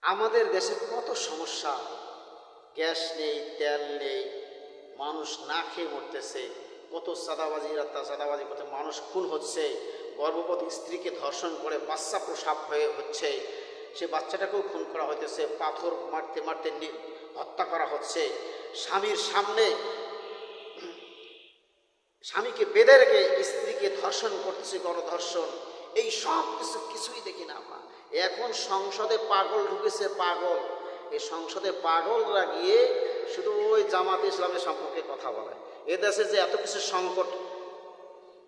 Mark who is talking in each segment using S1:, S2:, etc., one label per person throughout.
S1: আমাদের দেশে কত সমস্যা, গ্যাস নেই, তেল নেই, মানুষ না খেয়ে মরতেছে, কত চাঁদাবাজি করতে মানুষ খুন হচ্ছে, গর্ভবতী স্ত্রীকে ধর্ষণ করে বাচ্চা প্রসব হচ্ছে, সে বাচ্চাটাকেও খুন করা হইতেছে, পাথর মারতে মারতে হত্যা করা হচ্ছে, স্বামীর সামনে স্বামীকে বেঁধে রেখে স্ত্রীকে ধর্ষণ করতেছে, গণধর্ষণ। এই সব কিছুই দেখি না আমরা। এখন সংসদে পাগল ঢুকেছে, পাগল। এই সংসদে পাগলরা গিয়ে শুধু ওই জামাত ইসলামের সম্পর্কে কথা বলে। এ দেশে যে এত কিছু সংকট,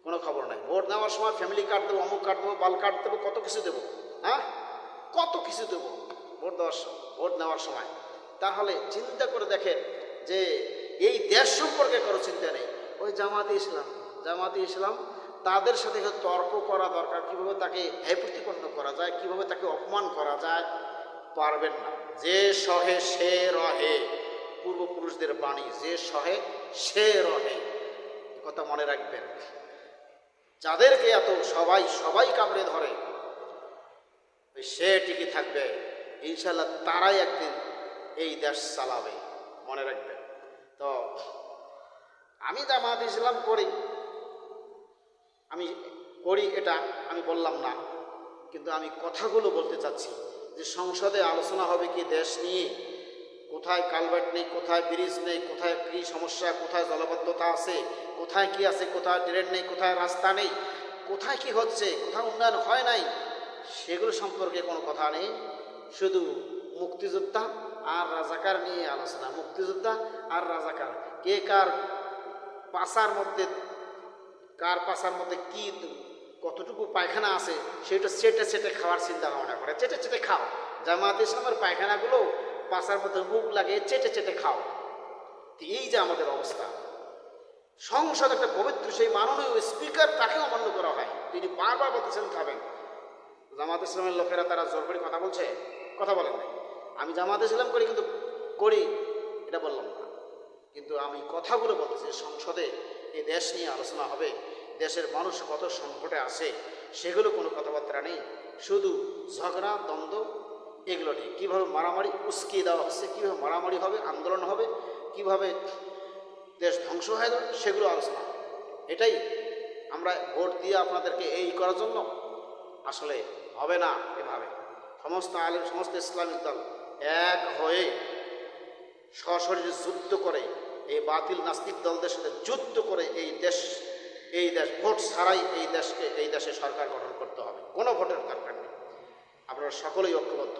S1: কোনো খবর নাই। ভোট নেওয়ার সময় ফ্যামিলি কার্ড দেবো, অমুক কার্ড দেবো, বাল কার্ড দেবো, কত কিছু দেবো, হ্যাঁ, কত কিছু দেবো ভোট নেওয়ার সময়। তাহলে চিন্তা করে দেখেন যে এই দেশ সম্পর্কে কারো চিন্তা নেই। ওই জামাতে ইসলাম তাদের সাথে তর্ক করা দরকার, কিভাবে তাকে হেয় প্রতিপন্ন করা যায়, কিভাবে তাকে অপমান করা যায়, পারবেন না। যে সহে সে রহে, পূর্বপুরুষদের বাণী, যে সহে সে রহে, কথা মনে রাখবেন। যাদেরকে এত সবাই কামড়ে ধরে, সে টিকে থাকবে ইনশাল্লাহ, তারাই একদিন এই দেশ চালাবে, মনে রাখবেন। তো আমি জামাত ইসলাম করি এটা আমি বললাম না, কিন্তু আমি কথাগুলো বলতে চাচ্ছি যে সংসদে আলোচনা হবে কি দেশ নিয়ে, কোথায় কালভার্ট নেই, কোথায় ব্রিজ নেই, কোথায় কী সমস্যা, কোথায় জলবদ্ধতা আছে, কোথায় কি আছে, কোথায় ড্রেন নেই, কোথায় রাস্তা নেই, কোথায় কি হচ্ছে, কোথায় উন্নয়ন হয় নাই, সেগুলো সম্পর্কে কোনো কথা নেই। শুধু মুক্তিযোদ্ধা আর রাজাকার নিয়ে আলোচনা। মুক্তিযোদ্ধা আর রাজাকার, কে কার পাশার মধ্যে কি কতটুকু পায়খানা আছে সেটা চেটে খাওয়ার চিন্তা ভাবনা করে। চেটে খাও। জামাত ইসলামের পায়খানাগুলো পাশার মধ্যে মুখ লাগিয়ে চেটে খাও। এই যে আমাদের অবস্থা, সংসদ একটা পবিত্র, সেই মাননীয় স্পিকার, তাকেও অমান্য করা হয়। তিনি বারবার বলতেছেন খাবেন। জামাত ইসলামের লোকেরা তারা জোর করে কথা বলেন নাই। আমি জামাত ইসলাম করি এটা বললাম না, কিন্তু আমি কথাগুলো বলতেছি। সংসদে এই দেশ নিয়ে আলোচনা হবে, দেশের মানুষ কত সংকটে আছে সেগুলো কোনো কথাবার্তা নেই, শুধু ঝগড়া দ্বন্দ্ব এগুলো নেই। কীভাবে মারামারি উস্কিয়ে দেওয়া হচ্ছে, কীভাবে মারামারি হবে, আন্দোলন হবে, কিভাবে দেশ ধ্বংস হয়ে যাবে, সেগুলো আলোচনা। এটাই আমরা ভোট দিয়ে আপনাদেরকে এই করার জন্য, আসলে হবে না এভাবে। সমস্ত আলেম, সমস্ত ইসলামিক দল এক হয়ে সশরীরে যুদ্ধ করে, এই বাতিল নাস্তিক দলদের সাথে যুদ্ধ করে এই দেশ ভোট ছাড়াই এই দেশে সরকার গঠন করতে হবে। কোনো ভোটের দরকার নেই। আপনারা সকলেই ঐক্যবদ্ধ।